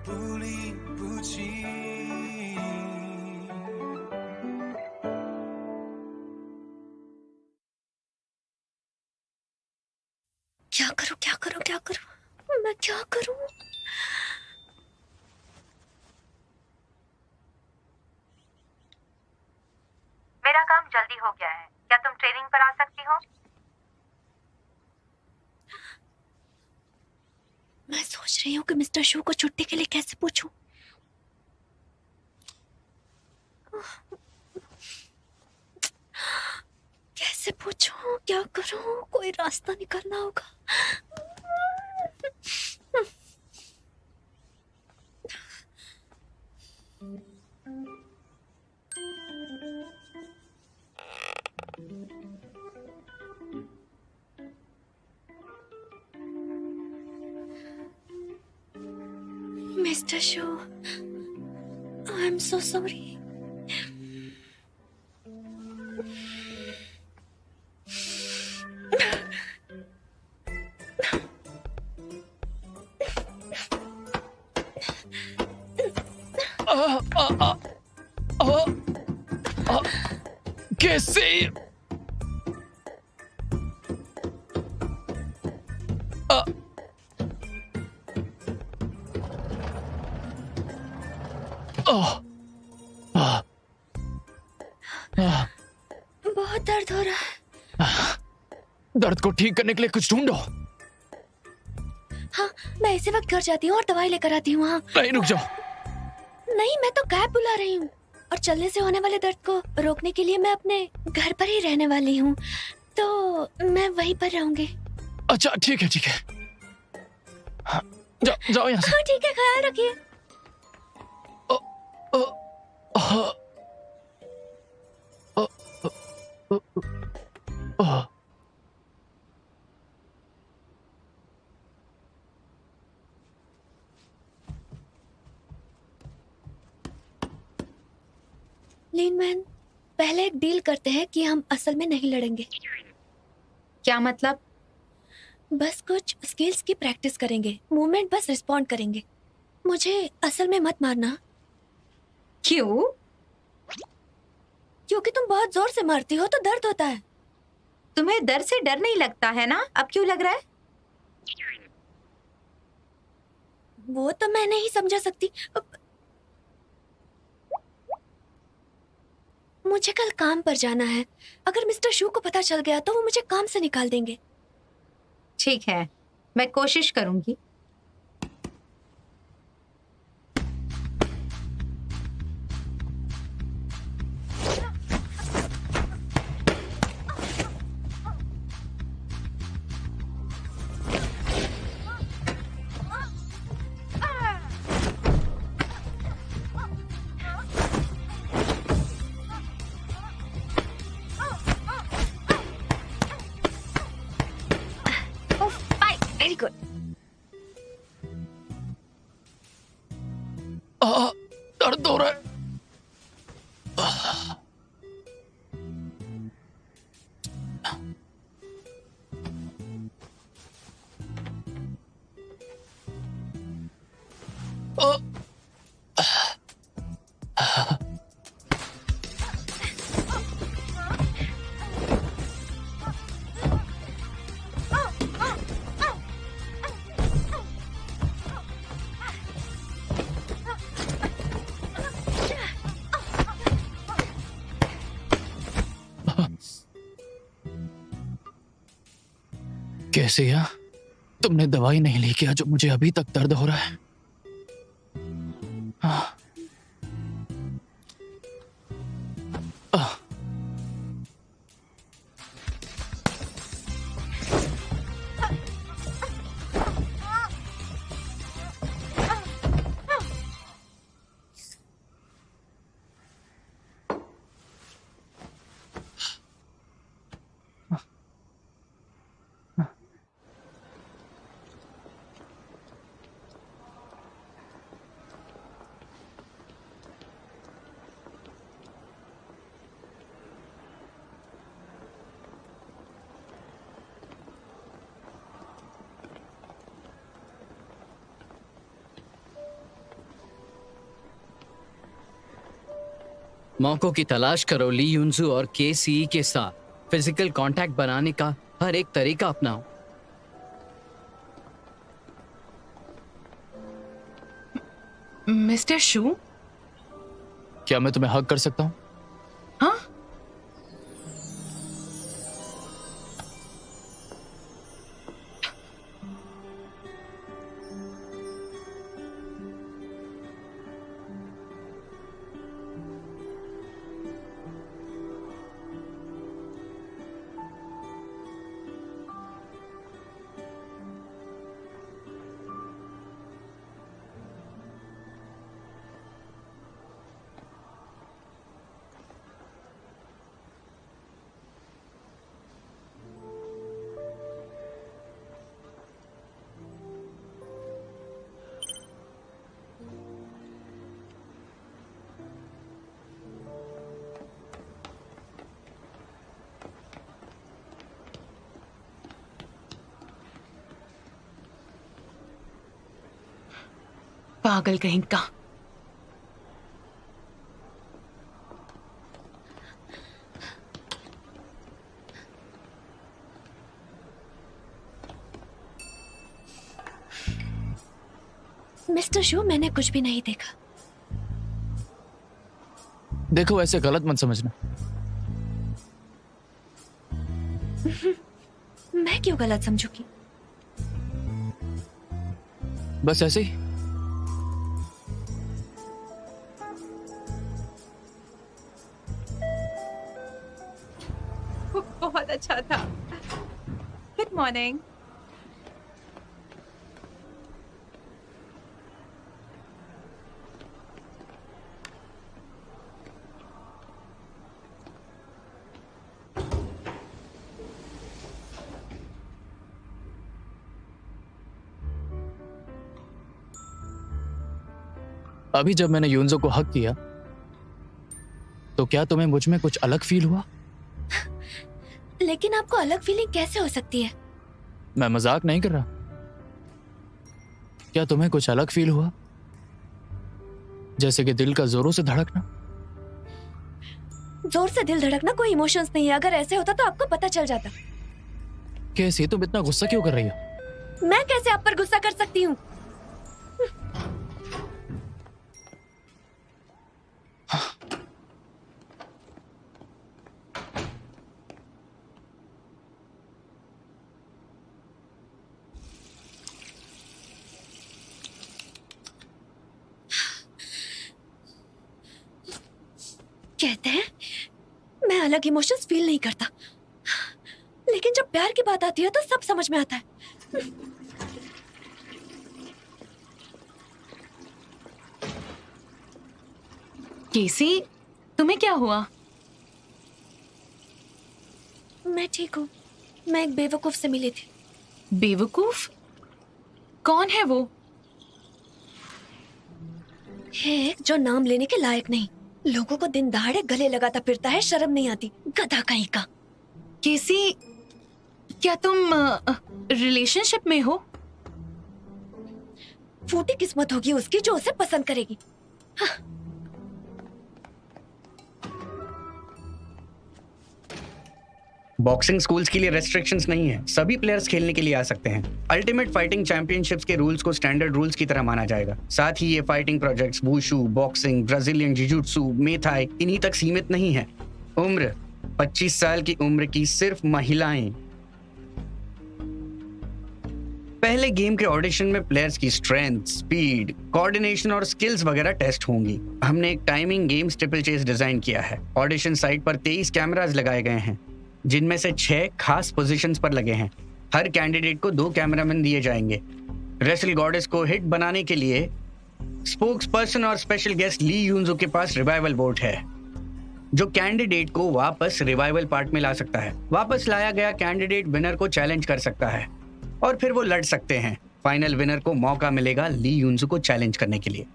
不离不弃。क्या करूं क्या करूं क्या करूं, मैं क्या करूं? मेरा काम जल्दी हो गया है, क्या तुम ट्रेनिंग पर आ सकती हो? मैं सोच रही हूँ कि मिस्टर शू को छुट्टी के लिए कैसे पूछूं। कैसे पूछूं, क्या करूं, कोई रास्ता निकालना होगा। Mister shoe, I am so sorry. कैसे? बहुत दर्द हो रहा है। दर्द को ठीक करने के लिए कुछ ढूंढो। हाँ, मैं इसी वक्त घर जाती हूँ और दवाई लेकर आती हूँ। हाँ नहीं, रुक जाओ। नहीं, मैं तो कैब बुला रही हूँ और चलने से होने वाले दर्द को रोकने के लिए मैं अपने घर पर ही रहने वाली हूँ, तो मैं वहीं पर रहूंगी। अच्छा, ठीक है ठीक है। हाँ, जाओ जाओ यहाँ से। हाँ ठीक है, ख्याल रखिए। लीनमैन, पहले एक डील करते हैं कि हम असल में नहीं लड़ेंगे। क्या मतलब? बस कुछ स्किल्स की प्रैक्टिस करेंगे, मूवमेंट बस रिस्पॉन्ड करेंगे। मुझे असल में मत मारना। क्यों? क्योंकि तुम बहुत जोर से मारती हो तो दर्द होता है। तुम्हें डर से डर नहीं लगता है ना? अब क्यों लग रहा है? वो तो मैं नहीं समझा सकती। मुझे कल काम पर जाना है। अगर मिस्टर शू को पता चल गया तो वो मुझे काम से निकाल देंगे। ठीक है, मैं कोशिश करूंगी। Very good. दर्द हो रहा है। कैसे यार, तुमने दवाई नहीं ली क्या जो मुझे अभी तक दर्द हो रहा है? हाँ। मौकों की तलाश करो ली युनजू और केसी के साथ फिजिकल कांटेक्ट बनाने का हर एक तरीका अपनाओ। मिस्टर शू, क्या मैं तुम्हें हक कर सकता हूँ? हाँ? पागल कहीं का। मिस्टर शू, मैंने कुछ भी नहीं देखा। देखो, ऐसे गलत मत समझना। मैं क्यों गलत समझूंगी? बस ऐसे ही। बहुत अच्छा था। Good morning. अभी जब मैंने यून्जो को हक किया तो क्या तुम्हें मुझ में कुछ अलग फील हुआ? लेकिन आपको अलग फीलिंग कैसे हो सकती है? मैं मजाक नहीं कर रहा। क्या तुम्हें कुछ अलग फील हुआ, जैसे कि दिल का जोरों से धड़कना? जोर से दिल धड़कना कोई इमोशंस नहीं है। अगर ऐसे होता तो आपको पता चल जाता। कैसे तुम इतना गुस्सा क्यों कर रही हो? मैं कैसे आप पर गुस्सा कर सकती हूँ? कहते हैं मैं अलग इमोशंस फील नहीं करता, लेकिन जब प्यार की बात आती है तो सब समझ में आता है। केसी, तुम्हें क्या हुआ? मैं ठीक हूँ। मैं एक बेवकूफ से मिली थी। बेवकूफ? कौन है वो? है एक जो नाम लेने के लायक नहीं। लोगों को दिन दहाड़े गले लगाता फिरता है, शर्म नहीं आती, गधा कहीं का। केसी, क्या तुम रिलेशनशिप में हो? फूटी किस्मत होगी उसकी जो उसे पसंद करेगी। बॉक्सिंग स्कूल्स के लिए रेस्ट्रिक्शंस नहीं है, सभी प्लेयर्स खेलने के लिए आ सकते हैं। अल्टीमेट फाइटिंग चैंपियनशिप्स के रूल्स को स्टैंडर्ड रूल्स की तरह माना जाएगा। साथ ही ये fighting projects wushu, boxing, Brazilian jiujitsu, muay thai इन्हीं तक सीमित नहीं है। उम्र 25 साल की उम्र की सिर्फ महिलाएं। पहले गेम के ऑडिशन में प्लेयर्स की स्ट्रेंथ, स्पीड, कोऑर्डिनेशन और स्किल्स वगैरह टेस्ट होंगी। हमने एक timing game steeple chase design किया है। ऑडिशन साइट पर 23 कैमरास लगाए गए हैं, जिनमें से 6 खास पोजीशंस पर लगे हैं। हर कैंडिडेट को 2 कैमरामैन दिए जाएंगे। रेसल गॉडेस को हिट बनाने के लिए स्पोक्स पर्सन और स्पेशल गेस्ट ली यून्जो के पास रिवाइवल वोट है, जो कैंडिडेट को वापस रिवाइवल पार्ट में ला सकता है। वापस लाया गया कैंडिडेट विनर को चैलेंज कर सकता है और फिर वो लड़ सकते हैं। फाइनल विनर को मौका मिलेगा ली यून्जो को चैलेंज करने के लिए।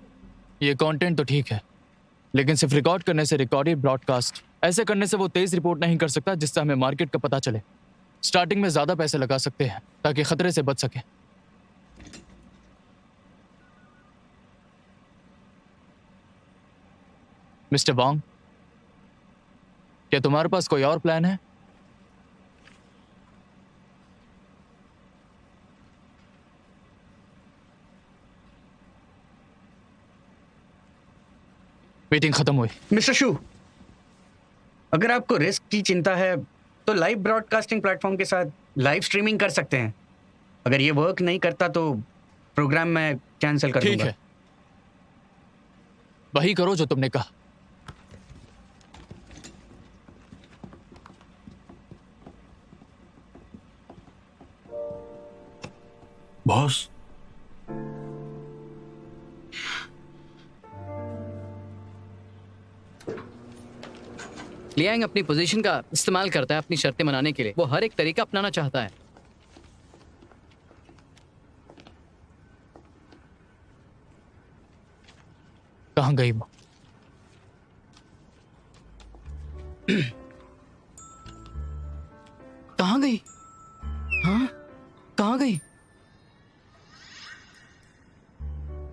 ये कंटेंट तो ठीक है, लेकिन सिर्फ रिकॉर्ड करने से रिकॉर्डेड ब्रॉडकास्ट ऐसे करने से वो तेज रिपोर्ट नहीं कर सकता जिससे हमें मार्केट का पता चले। स्टार्टिंग में ज्यादा पैसे लगा सकते हैं ताकि खतरे से बच सके। मिस्टर वांग, क्या तुम्हारे पास कोई और प्लान है? मीटिंग खत्म हुई। मिस्टर शू, अगर आपको रिस्क की चिंता है तो लाइव ब्रॉडकास्टिंग प्लेटफॉर्म के साथ लाइव स्ट्रीमिंग कर सकते हैं। अगर ये वर्क नहीं करता तो प्रोग्राम मैं कैंसिल कर ठीक दूंगा। है, वही करो जो तुमने कहा। बॉस, लियांग अपनी पोजीशन का इस्तेमाल करता है अपनी शर्तें मनाने के लिए। वो हर एक तरीका अपनाना चाहता है। कहाँ गई वो? कहाँ गई? हाँ, कहाँ गई?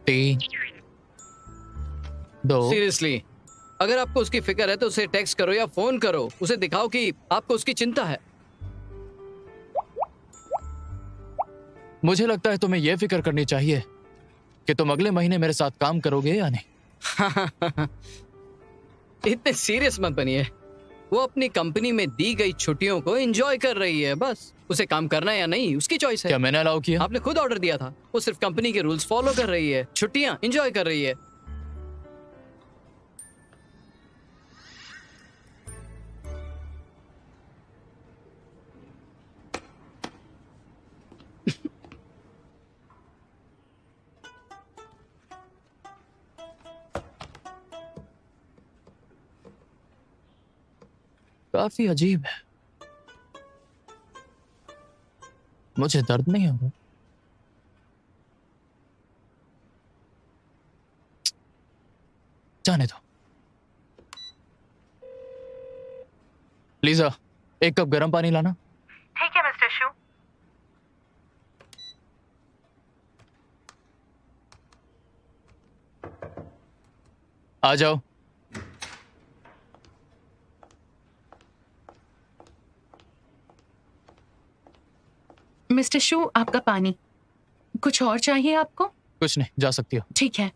3 2 सीरियसली, अगर आपको उसकी फिक्र है तो उसे टेक्स्ट करो या फोन करो। उसे दिखाओ कि आपको उसकी चिंता है। मुझे लगता है तुम्हें यह फिक्र करनी चाहिए कि तुम अगले महीने मेरे साथ काम करोगे या नहीं। इतने सीरियस मत बनिए। वो अपनी कंपनी में दी गई छुट्टियों को एंजॉय कर रही है। बस उसे काम करना है या नहीं उसकी चॉइस है। क्या मैंने अलाउ किया? आपने खुद ऑर्डर दिया था। वो सिर्फ कंपनी के रूल्स फॉलो कर रही है, छुट्टियां एंजॉय कर रही है। काफी अजीब है। मुझे दर्द नहीं हो रहा। जाने दो। लीजा, 1 कप गर्म पानी लाना। ठीक है मिस्टर शू। आ जाओ। मिस्टर शू, आपका पानी। कुछ और चाहिए आपको? कुछ नहीं, जा सकती हो। ठीक है।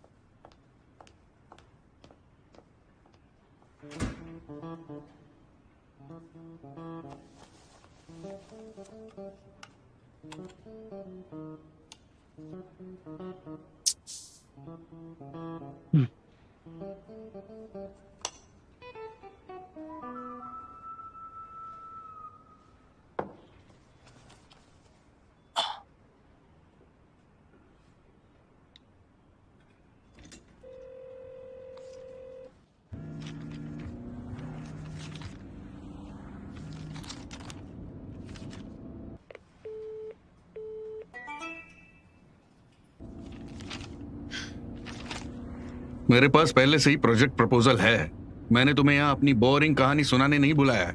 मेरे पास पहले से ही प्रोजेक्ट प्रपोजल है। मैंने तुम्हें यहाँ अपनी बोरिंग कहानी सुनाने नहीं बुलाया।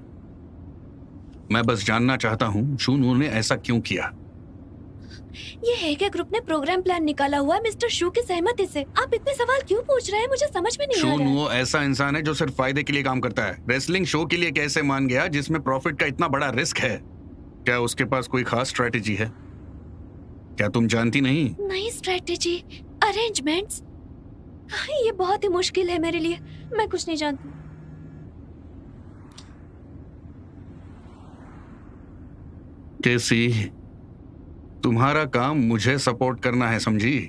मैं बस जानना चाहता हूँ शूनू ने ऐसा क्यों किया। ये हेगे ग्रुप ने प्रोग्राम प्लान निकाला हुआ है मिस्टर शू की सहमति से। आप इतने सवाल क्यों पूछ रहे हैं? मुझे समझ में नहीं आ रहा है। शूनू ऐसा इंसान है जो सिर्फ फायदे के लिए काम करता है। रेसलिंग शो के लिए कैसे मान गया जिसमें प्रॉफिट का इतना बड़ा रिस्क है? क्या उसके पास कोई खास स्ट्रेटेजी है? क्या तुम जानती नहीं? नई स्ट्रेटेजी, अरेंजमेंट्स, ये बहुत ही मुश्किल है मेरे लिए। मैं कुछ नहीं जानती। केसी, तुम्हारा काम मुझे सपोर्ट करना है, समझी?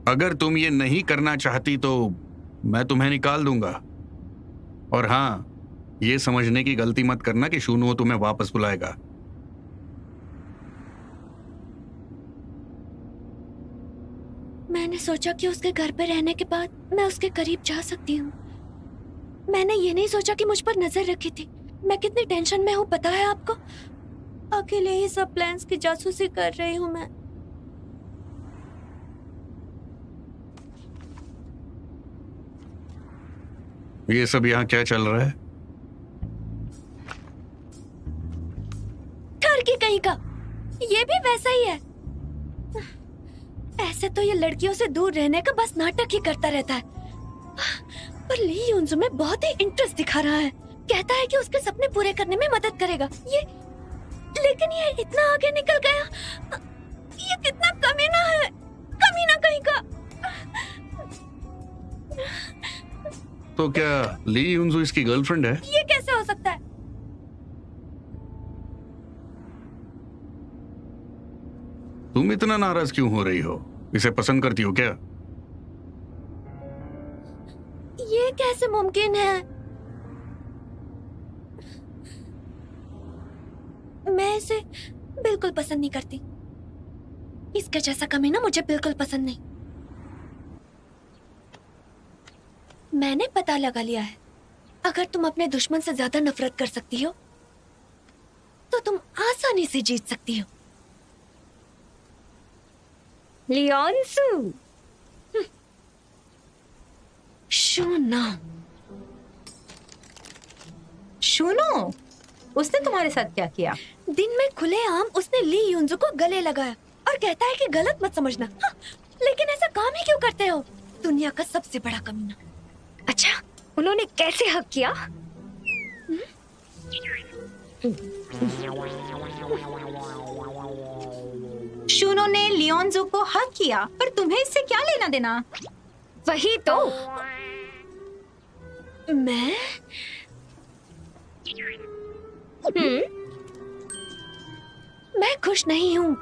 अगर तुम ये नहीं करना चाहती तो मैं तुम्हें निकाल दूंगा। और हाँ, ये समझने की गलती मत करना कि शूनू तुम्हें वापस बुलाएगा। मैंने सोचा कि उसके घर पे रहने के बाद मैं उसके करीब जा सकती हूँ। मैंने ये नहीं सोचा कि मुझ पर नजर रखी थी। मैं कितनी टेंशन में हूँ पता है आपको? अकेले ही सब प्लान्स की जासूसी कर रही हूँ मैं। ये सब यहाँ क्या चल रहा है? ठरकी कहीं का, ये भी वैसा ही है। ऐसे तो ये लड़कियों से दूर रहने का बस नाटक ही करता रहता है, पर ली यून्जू में बहुत ही इंटरेस्ट दिखा रहा है। कहता है कि उसके सपने पूरे करने में मदद करेगा। लेकिन ये इतना आगे निकल गया। ये कितना कमीना है, कमीना कहीं का। तो क्या ली यूनजू इसकी गर्लफ्रेंड है? ये कैसे हो सकता है? तुम इतना नाराज क्यों हो रही हो? इसे पसंद करती हो क्या? ये कैसे मुमकिन है? मैं इसे बिल्कुल पसंद नहीं करती। इसके जैसा कमीना मुझे बिल्कुल पसंद नहीं। मैंने पता लगा लिया है, अगर तुम अपने दुश्मन से ज्यादा नफरत कर सकती हो तो तुम आसानी से जीत सकती हो। लियोनसू। शूनो। सुनो, उसने तुम्हारे साथ क्या किया? दिन में खुलेआम उसने ली यूनजू को गले लगाया और कहता है कि गलत मत समझना। हाँ, लेकिन ऐसा काम ही क्यों करते हो? दुनिया का सबसे बड़ा कमीना। अच्छा, उन्होंने कैसे हक किया? शुनो ने लियोनजू को हक किया, पर तुम्हें इससे क्या लेना देना? वही तो। मैं खुश नहीं हूँ।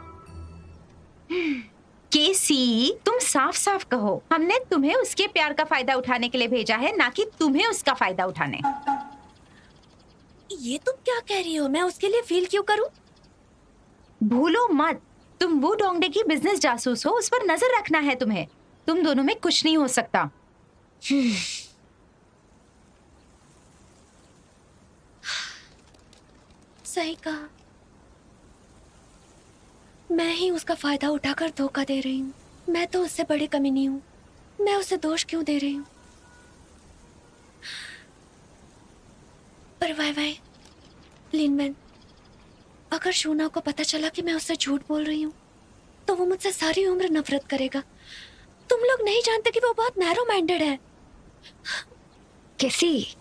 केसी, तुम साफ साफ कहो, हमने तुम्हें उसके प्यार का फायदा उठाने के लिए भेजा है, ना कि तुम्हें उसका फायदा उठाने। ये तुम क्या कह रही हो? मैं उसके लिए फील क्यों करूं? भूलो मत, तुम वो डोंगडे की बिजनेस जासूस हो, उस पर नजर रखना है तुम्हें। तुम दोनों में कुछ नहीं हो सकता। सही कहा। मैं ही उसका फायदा उठाकर धोखा दे रही हूँ। मैं तो उससे बड़ी कमीनी हूँ। मैं उसे दोष क्यों दे रही हूँ? पर वाई लिनमैन, अगर शूना को पता चला कि मैं उससे झूठ बोल रही हूँ तो वो मुझसे सारी उम्र नफरत करेगा। तुम लोग नहीं जानते कि वो बहुत नैरो माइंडेड है। कैसी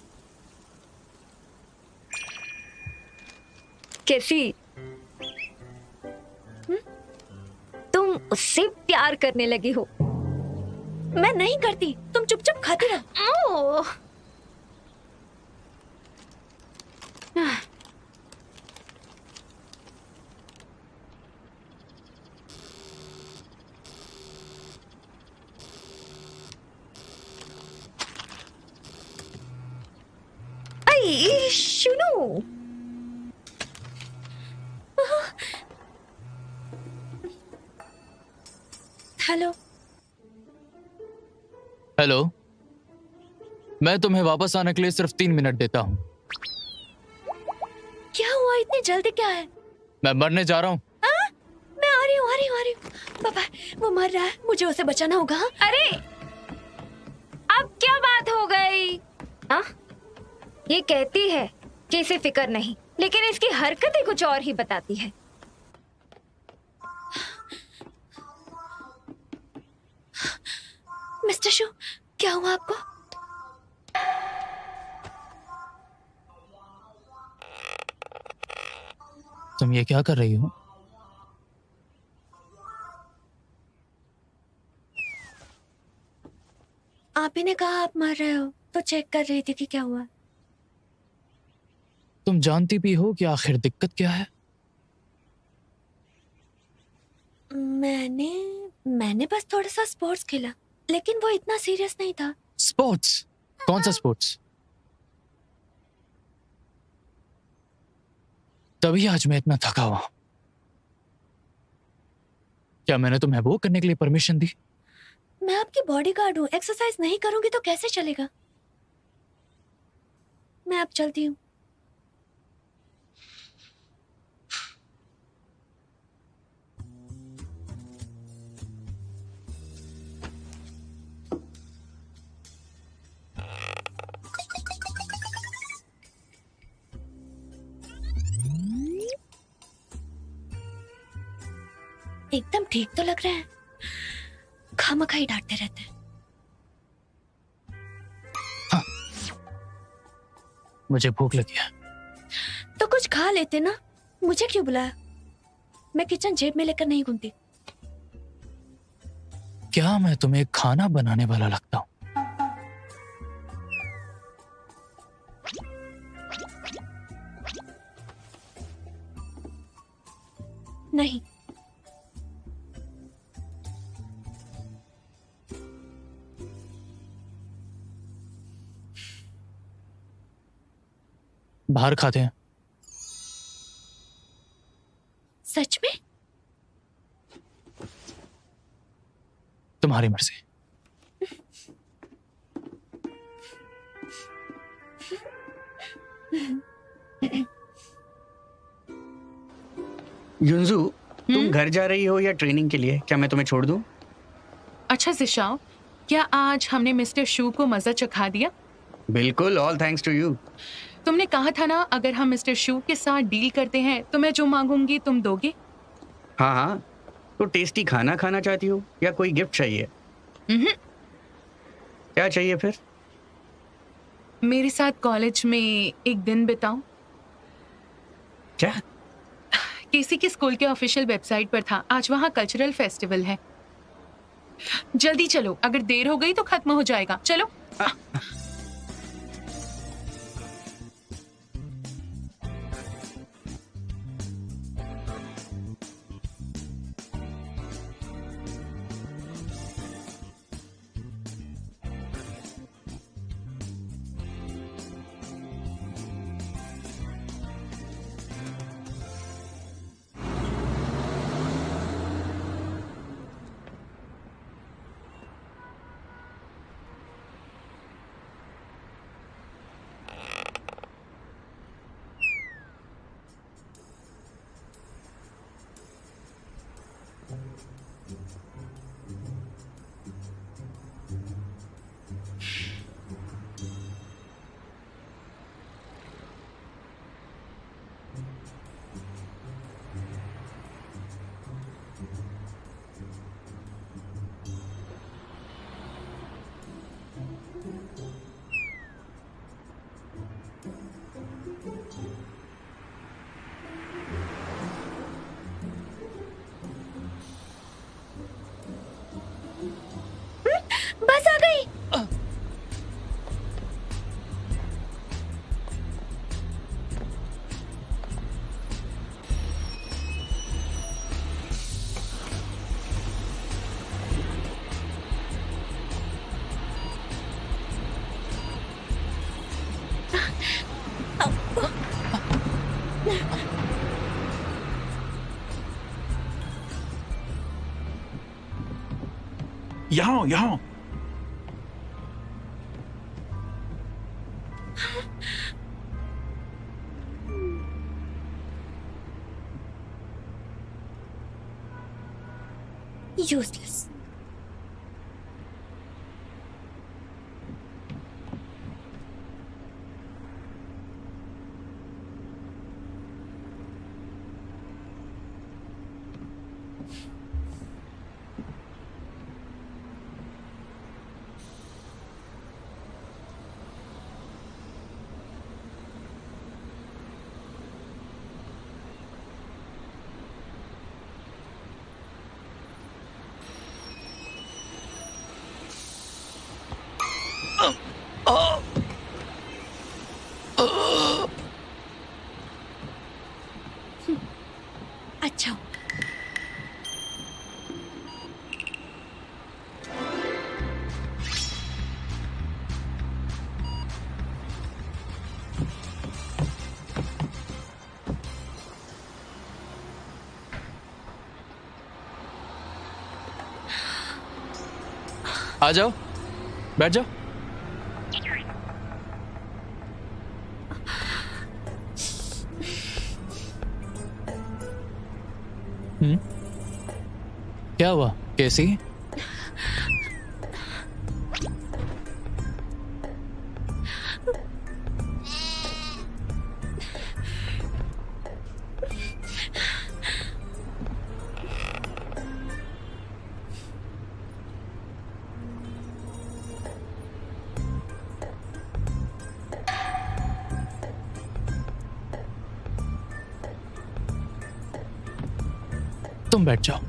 तुम उससे प्यार करने लगी हो? मैं नहीं करती, तुम चुपचाप खाती रहो। सुनो, हेलो। हेलो, मैं तुम्हें वापस आने के लिए सिर्फ 3 मिनट देता हूँ। क्या हुआ? इतनी जल्दी क्या है? मैं मरने जा रहा हूँ। मैं आ रही हूँ। पापा, वो मर रहा है, मुझे उसे बचाना होगा। अरे अब क्या बात हो गई? ये कहती है कि इसे फिक्र नहीं, लेकिन इसकी हरकतें कुछ और ही बताती है। मिस्टर शू, क्या हुआ आपको? तुम ये क्या कर रही हो? आप ही ने कहा आप मर रहे हो, तो चेक कर रही थी कि क्या हुआ। तुम जानती भी हो कि आखिर दिक्कत क्या है? मैंने बस थोड़ा सा स्पोर्ट्स खेला, लेकिन वो इतना सीरियस नहीं था। स्पोर्ट्स? कौन सा स्पोर्ट्स? तभी आज मैं इतना थका हुआ। क्या मैंने तुम्हें वो करने के लिए परमिशन दी? मैं आपकी बॉडीगार्ड हूँ, एक्सरसाइज नहीं करूंगी तो कैसे चलेगा? मैं अब चलती हूँ। एकदम ठीक तो लग रहा है, खामखा ही डांटते रहते हैं। मुझे भूख लगी है। तो कुछ खा लेते ना, मुझे क्यों बुलाया? मैं किचन जेब में लेकर नहीं घूमती। क्या मैं तुम्हें खाना बनाने वाला लगता हूँ? नहीं। बाहर खाते हैं। सच में? तुम्हारी मर्जी। युंजू, तुम घर जा रही हो या ट्रेनिंग के लिए? क्या मैं तुम्हें छोड़ दूं? अच्छा जिशाओ, क्या आज हमने मिस्टर शू को मजा चखा दिया? बिल्कुल, ऑल थैंक्स टू यू। तुमने कहा था ना, अगर हम मिस्टर शू के साथ डील करते हैं तो मैं जो मांगूंगी तुम दोगे। हाँ हाँ, तो टेस्टी खाना खाना चाहती हो या कोई गिफ्ट चाहिए? क्या चाहिए फिर? मेरे साथ कॉलेज में एक दिन बिताओ। क्या? केसी के स्कूल के ऑफिशियल वेबसाइट पर था, आज वहाँ कल्चरल फेस्टिवल है। जल्दी चलो, अगर देर हो गई तो खत्म हो जाएगा। चलो। बस आ गई। यहाँ यहाँ यूजलेस। अच्छा, आ जाओ, बैठ जाओ। क्या हुआ कैसी? तुम बैठ जाओ।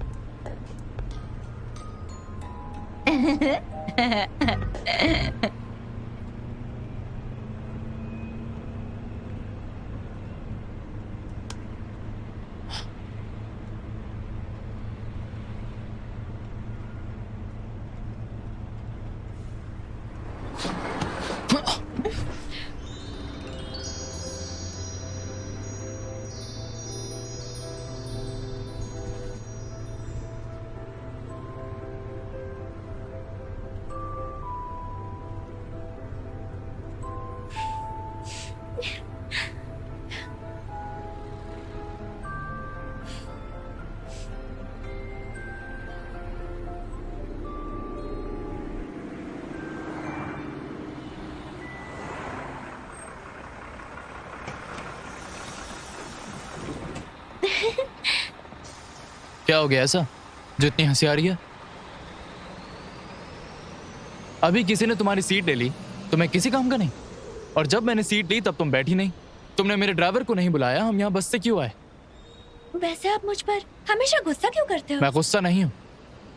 क्या हो गया ऐसा जो इतनी हंसी आ रही है? अभी किसी ने तुम्हारी सीट ले ली, तुम्हें किसी काम का नहीं। और जब मैंने सीट ली तब तुम बैठी नहीं। तुमने मेरे ड्राइवर को नहीं बुलाया, हम यहाँ बस से क्यों आए? वैसे आप मुझ पर हमेशा गुस्सा क्यों करते हो? मैं गुस्सा नहीं हूँ।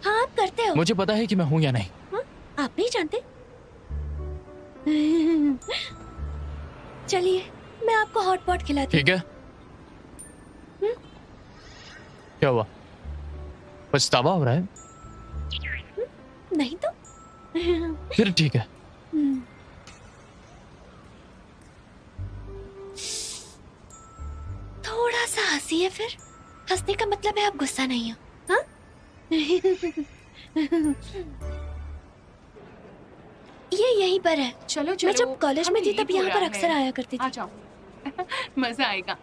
हाँ आप करते हो। मुझे पता है कि मैं हूँ या नहीं। हाँ? आप नहीं जानते? चलिए मैं आपको हॉट पॉट खिलाती ठीक है। क्या हुआ? पछतावा हो रहा है? नहीं तो। फिर ठीक है। थोड़ा सा हंसिए फिर। हंसने का मतलब है आप गुस्सा नहीं हो। हाँ? ये यहीं पर है। चलो चलो, मैं जब कॉलेज में हमें थी तब ये यहाँ बुरा पर अक्सर है। आया करती आ थी। जाओ। मजा आएगा।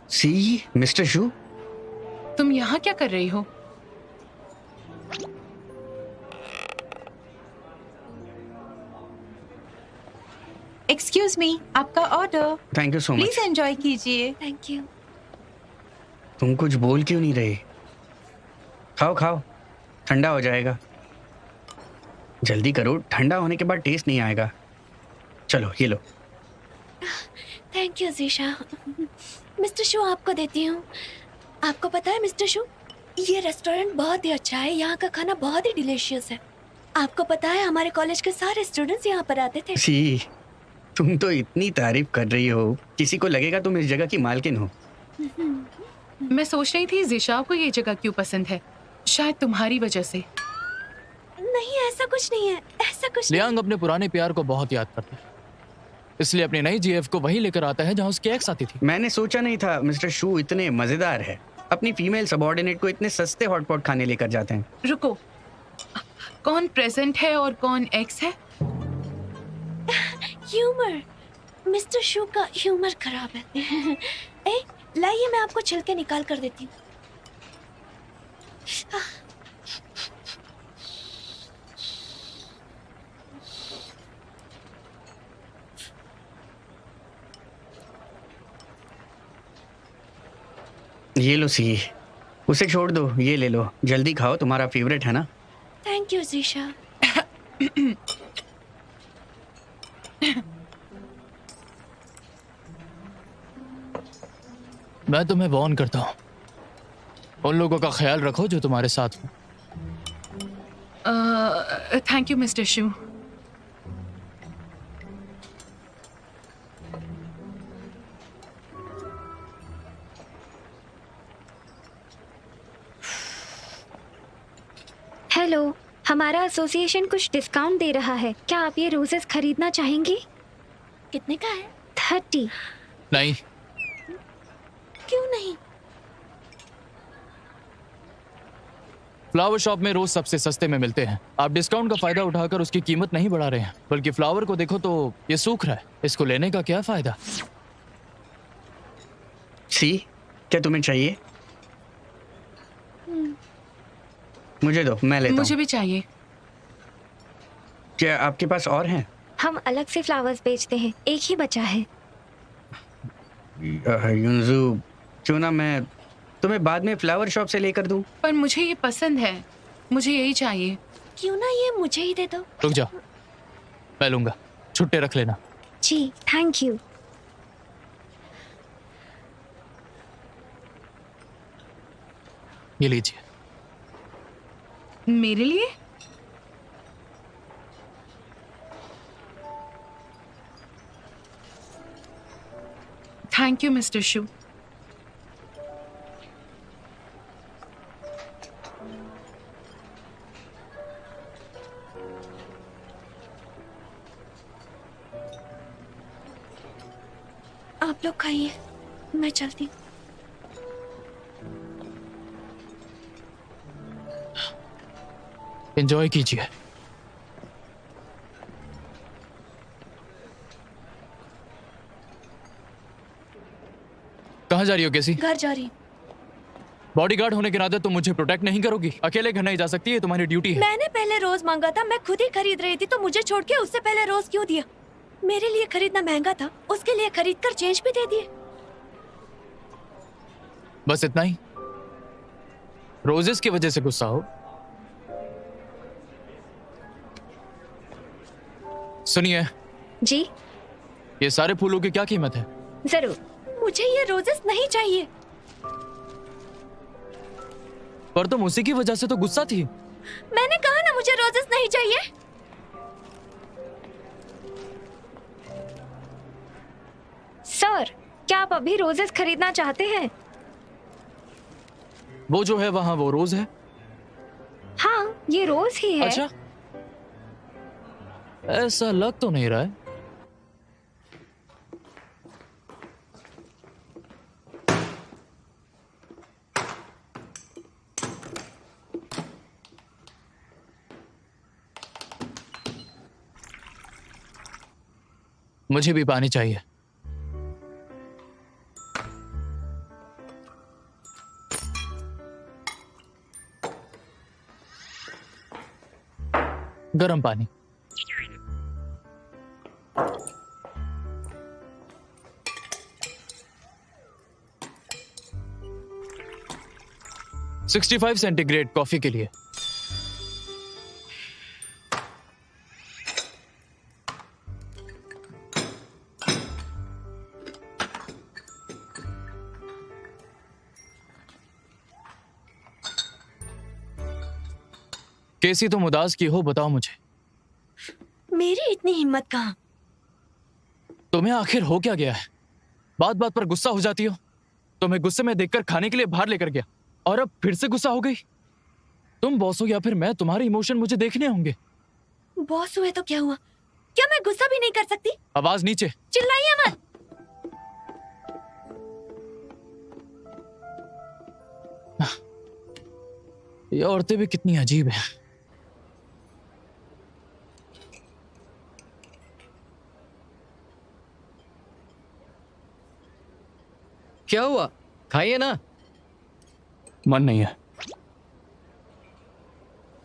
सी मिस्टर शू, तुम यहाँ क्या कर रही हो? एक्सक्यूज मी, आपका order. Thank you so please much. Enjoy कीजिए। Thank you. तुम कुछ बोल क्यों नहीं रहे? खाओ खाओ, ठंडा हो जाएगा। जल्दी करो, ठंडा होने के बाद टेस्ट नहीं आएगा। चलो ये लो। Thank you Jisha. Mister Xu आपको देती हूँ। आपको पता है मिस्टर शू, ये रेस्टोरेंट बहुत ही अच्छा है। यहाँ का खाना बहुत ही डिलीशियस है। आपको पता है हमारे कॉलेज के सारे स्टूडेंट्स यहाँ पर आते थे। सी, तुम तो इतनी तारीफ कर रही हो, किसी को लगेगा तुम इस जगह की मालकिन हो। मैं सोच रही थी जिशा को ये जगह क्यों पसंद है। शायद तुम्हारी वजह से। नहीं ऐसा कुछ नहीं है, ऐसा कुछ नहीं। लियांग अपने पुराने प्यार को बहुत याद करता है, इसलिए अपनी नई जीएफ को वहीं लेकर आता है जहाँ उसकी एक्स आती थी। मैंने सोचा नहीं था मिस्टर शू इतने मजेदार है। अपनी फीमेल सबऑर्डिनेट को इतने सस्ते हॉटपॉट खाने लेकर जाते हैं। रुको, कौन प्रेजेंट है और कौन एक्स है? ह्यूमर। मिस्टर शू का ह्यूमर खराब है। ए, लाइए मैं आपको छिलके निकाल कर देती हूँ। ये लो सी, उसे छोड़ दो, ये ले लो। जल्दी खाओ, तुम्हारा फेवरेट है ना। Thank you geisha. मैं तुम्हें वार्न करता हूँ, उन लोगों का ख्याल रखो जो तुम्हारे साथ हो। Thank you mister shoe. Hello, हमारा एसोसिएशन कुछ डिस्काउंट दे रहा है। क्या आप ये रोजेस खरीदना चाहेंगी? कितने का है? 30। नहीं, क्यों नहीं? फ्लावर शॉप में रोज सबसे सस्ते में मिलते हैं। आप डिस्काउंट का फायदा उठाकर उसकी कीमत नहीं बढ़ा रहे हैं, बल्कि फ्लावर को देखो तो ये सूख रहा है। इसको लेने का क्या फायदा? सी, क्या तुम्हें चाहिए? मुझे दो, मैं लेता मुझे हूँ। भी चाहिए। क्या आपके पास और हैं? हम अलग से फ्लावर्स बेचते हैं, एक ही बचा है। युनजू, क्यों ना मैं तुम्हें बाद में फ्लावर शॉप से लेकर दूं? पर मुझे ये पसंद है, मुझे यही चाहिए। क्यों ना ये मुझे ही दे दो। रुक जा, मैं लूंगा, छुट्टे रख लेना। जी थैंक यू। ये लीजिए। मेरे लिए? थैंक यू मिस्टर शू। आप लोग खाइए, मैं चलती हूँ। एंजॉय कीजिए। कहाँ जा रही हो केसी? घर जा रही हूँ। बॉडीगार्ड होने के नाते तुम मुझे प्रोटेक्ट नहीं करोगी? अकेले घर नहीं जा सकती, है तुम्हारी ड्यूटी है। मैंने पहले रोज मांगा था, मैं खुद ही खरीद रही थी, तो मुझे छोड़ के उससे पहले रोज क्यों दिया? मेरे लिए खरीदना महंगा था, उसके लिए खरीद कर चेंज भी दे दिए। बस इतना ही? रोजेस की वजह से गुस्सा हो? सुनिए जी ये सारे फूलों की क्या कीमत है? जरूर। मुझे ये रोजेस नहीं चाहिए। पर तुम उसी की वजह से तो गुस्सा थी। मैंने कहा ना मुझे रोजेस नहीं चाहिए। सर, क्या आप अभी रोजेस खरीदना चाहते हैं? वो जो है वहां वो रोज है। हाँ, ये रोज ही है। अच्छा, ऐसा लग तो नहीं रहा है। मुझे भी पानी चाहिए। गरम पानी। $65 सेंटीग्रेड कॉफी के लिए। केसी तुम उदास की हो, बताओ मुझे। मेरी इतनी हिम्मत कहाँ? तुम्हें आखिर हो क्या गया है? बात बात पर गुस्सा हो जाती हो। तुम्हें गुस्से में देखकर खाने के लिए बाहर लेकर गया और अब फिर से गुस्सा हो गई। तुम बॉस हो या फिर मैं, तुम्हारे इमोशन मुझे देखने होंगे। बॉस हुए तो क्या हुआ? क्या मैं गुस्सा भी नहीं कर सकती? आवाज नीचे। चिल्लाइए मत। ये औरतें भी कितनी अजीब हैं। क्या हुआ? खाइए ना। मन नहीं है।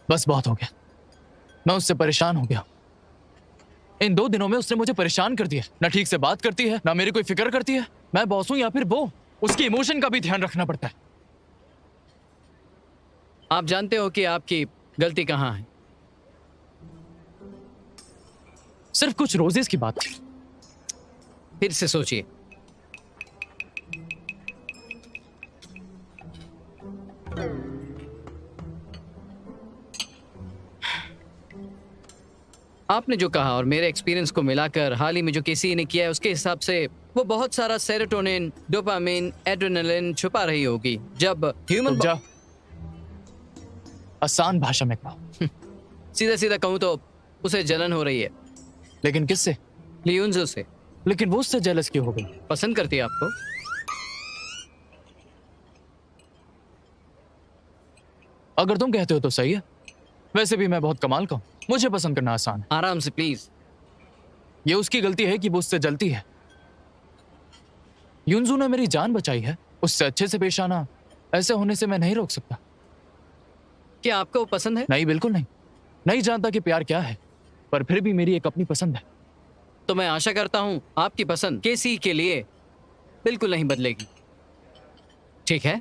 बस बहुत हो गया। मैं उससे परेशान हो गया। इन 2 दिनों में उसने मुझे परेशान कर दिया। ना ठीक से बात करती है, ना मेरी कोई फिक्र करती है। मैं बॉस हूं या फिर वो, उसकी इमोशन का भी ध्यान रखना पड़ता है। आप जानते हो कि आपकी गलती कहाँ है? सिर्फ कुछ रोजेस की बात थी। फिर से सोचिए। आपने जो कहा और मेरे एक्सपीरियंस को मिलाकर हाल ही में जो केसी ने किया है, उसके हिसाब से वो बहुत सारा सेरोटोनिन, डोपामिन, एड्रेनलिन छुपा रही होगी। जब ह्यूमन जा, आसान भाषा में कहो। सीधा सीधा कहूं तो उसे जलन हो रही है। लेकिन किससे? लियोन्जो से। लेकिन वो उससे जेलस क्यों हो गई? पसंद करती है आपको। अगर तुम कहते हो तो सही है। वैसे भी मैं बहुत कमाल का हूं, मुझे पसंद करना आसान है। आराम से प्लीज। ये उसकी गलती है कि वो उससे जलती है। युनजू ने मेरी जान बचाई है, उससे अच्छे से पेश आना, ऐसे होने से मैं नहीं रोक सकता। क्या आपको पसंद है? नहीं, बिल्कुल नहीं। नहीं जानता कि प्यार क्या है, पर फिर भी मेरी एक अपनी पसंद है। तो मैं आशा करता हूं आपकी पसंद केसी के लिए बिल्कुल नहीं बदलेगी। ठीक है?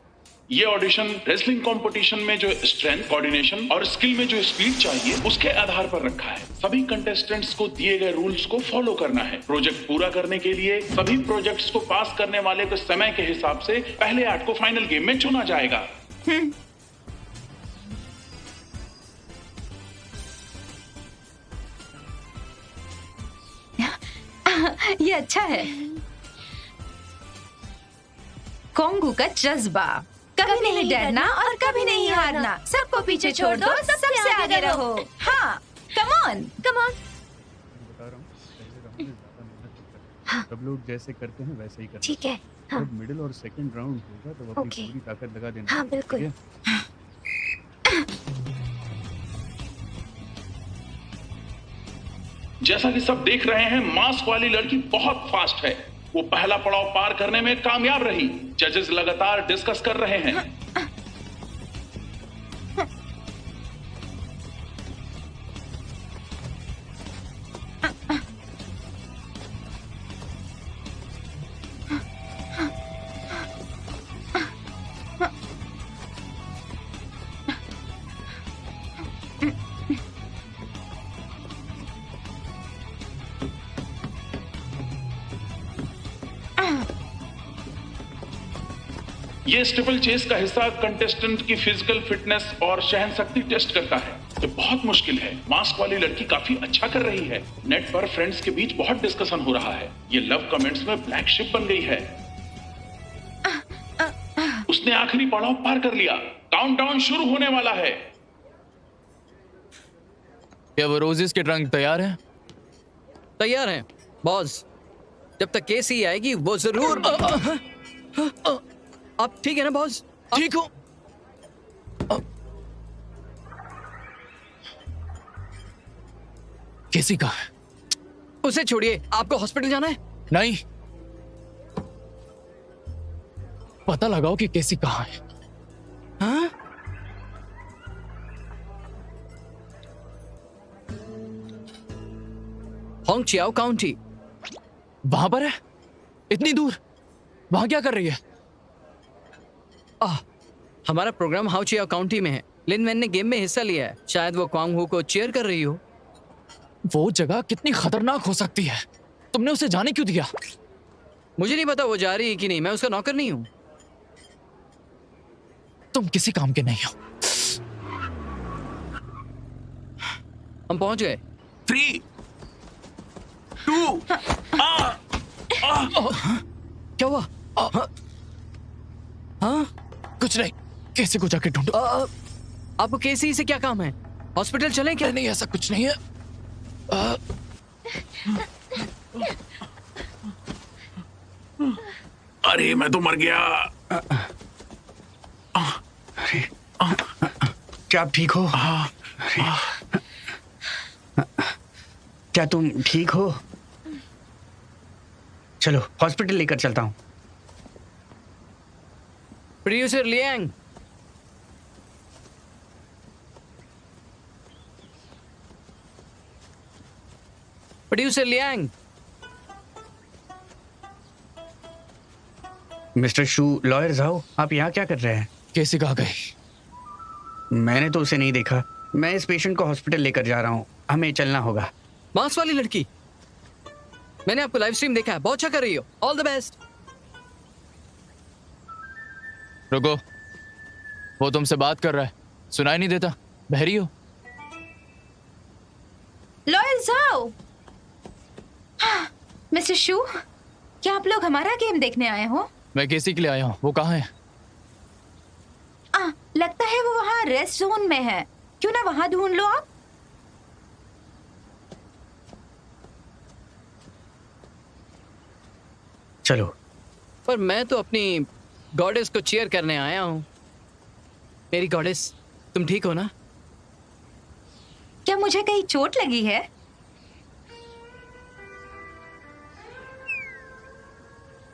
ये ऑडिशन रेसलिंग कंपटीशन में जो स्ट्रेंथ, कोऑर्डिनेशन और स्किल में जो स्पीड चाहिए उसके आधार पर रखा है। सभी कंटेस्टेंट्स को दिए गए रूल्स को फॉलो करना है। प्रोजेक्ट पूरा करने के लिए सभी प्रोजेक्ट्स को पास करने वाले के समय के हिसाब से पहले 8 को फाइनल गेम में चुना जाएगा। ये अच्छा है। कोंगू का जज्बा, कभी नहीं डरना और कभी नहीं हारना, सबको पीछे छोड़ दो, सबसे आगे रहो। हाँ, कम ऑन। सब लोग जैसे करते हैं वैसे ही करना। ठीक है। हाँ। जब मिडिल और सेकंड राउंड होगा तो अपनी ओके। पूरी ताकत लगा देना। हाँ बिल्कुल। ठीक है? जैसा कि सब देख रहे हैं, मास्क वाली लड़की बहुत फास्ट है। वो पहला पड़ाव पार करने में कामयाब रही। जजेस लगातार डिस्कस कर रहे हैं। ये स्टिपल चेस का हिस्सा कंटेस्टेंट की फिजिकल फिटनेस और सहनशक्ति टेस्ट करता है। ये बहुत मुश्किल है। मास्क वाली लड़की काफी अच्छा कर रही है। नेट पर फ्रेंड्स के बीच बहुत डिस्कशन हो रहा है। ये लव कमेंट्स में ब्लैक शिप बन गई है। उसने आखिरी पड़ाव पार कर लिया। काउंटडाउन शुरू होने वाला है। क्या वो रोजेस के ट्रंक तैयार हैं? तैयार हैं बॉस। जब तक केसी आएगी वो जरूर। आप ठीक है ना बॉस? ठीक हो? केसी कहाँ है? उसे छोड़िए, आपको हॉस्पिटल जाना है? नहीं, पता लगाओ कि केसी कहाँ है। हाँ? Hong Chiao county. वहां पर है? इतनी दूर? वहां क्या कर रही है? हमारा प्रोग्राम हाउ चियाओ काउंटी में है। लिन वैन ने गेम में हिस्सा लिया है। शायद वो क्वांग हू को चीयर कर रही हो। वो जगह कितनी खतरनाक हो सकती है? तुमने उसे जाने क्यों दिया? मुझे नहीं पता वो जा रही है कि नहीं। मैं उसका नौकर नहीं हूं। तुम किसी काम के नहीं हो। हम पहुंच गए। 3, 2, क्या हुआ? हाँ? कुछ नहीं, कैसे को जाके ढूंढो। आपको केसी से क्या काम है? हॉस्पिटल चलें क्या? नहीं, ऐसा कुछ नहीं है। अरे मैं तो मर गया। अरे क्या आप ठीक हो? अरे क्या तुम ठीक हो? चलो हॉस्पिटल लेकर चलता हूँ। Producer Liang, producer Liang. Mister Xu, lawyer जाओ, आप यहाँ क्या कर रहे हैं? कैसे कहाँ गई? मैंने तो उसे नहीं देखा। मैं इस पेशेंट को हॉस्पिटल लेकर जा रहा हूँ। हमें चलना होगा। मांस वाली लड़की, मैंने आपको लाइव स्ट्रीम देखा है। बहुत अच्छा कर रही हो। All the best. रुको, वो तुमसे बात कर रहा है। सुनाई नहीं देता? बहरी हो? लॉयल जाओ। मिस्टर शू, क्या आप लोग हमारा गेम देखने आए हो? मैं केसी के लिए आया हूँ। वो कहाँ है? लगता है वो वहाँ रेस्ट जोन में है। क्यों ना वहाँ ढूंढ लो आप। चलो। पर मैं तो अपनी गॉडेस को चीयर करने आया हूँ। मेरी गॉडेस, तुम ठीक हो ना? क्या मुझे कहीं चोट लगी है?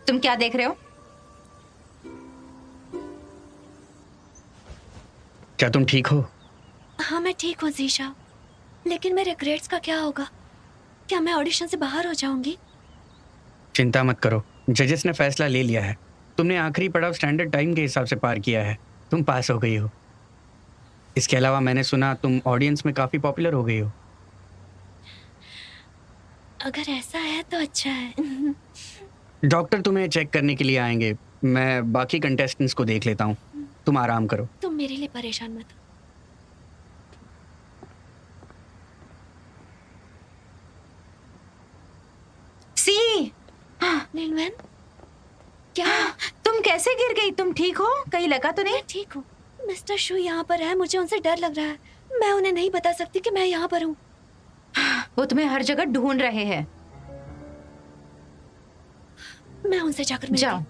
तुम क्या देख रहे हो? क्या तुम ठीक हो? हाँ मैं ठीक हूँ जीशा, लेकिन मेरे ग्रेड्स का क्या होगा? क्या मैं ऑडिशन से बाहर हो जाऊंगी? चिंता मत करो, जजेस ने फैसला ले लिया है। तुमने आखिरी पड़ाव स्टैंडर्ड टाइम के हिसाब से पार किया है। तुम पास हो गई हो। इसके अलावा मैंने सुना तुम ऑडियंस में काफी पॉपुलर हो गई हो। अगर ऐसा है तो अच्छा है। डॉक्टर तुम्हें चेक करने के लिए आएंगे। मैं बाकी कंटेस्टेंट्स को देख लेता हूँ। तुम आराम करो। तुम मेरे लिए परेशान मत हो। सी लिनवेन, क्या? तुम कैसे गिर गई? तुम ठीक हो? कहीं लगा तो नहीं? मैं ठीक हूँ। मिस्टर शू यहाँ पर है, मुझे उनसे डर लग रहा है। मैं उन्हें नहीं बता सकती कि मैं यहाँ पर हूँ। वो तुम्हें हर जगह ढूंढ रहे हैं। मैं उनसे जाकर मिलती हूँ। जाओ।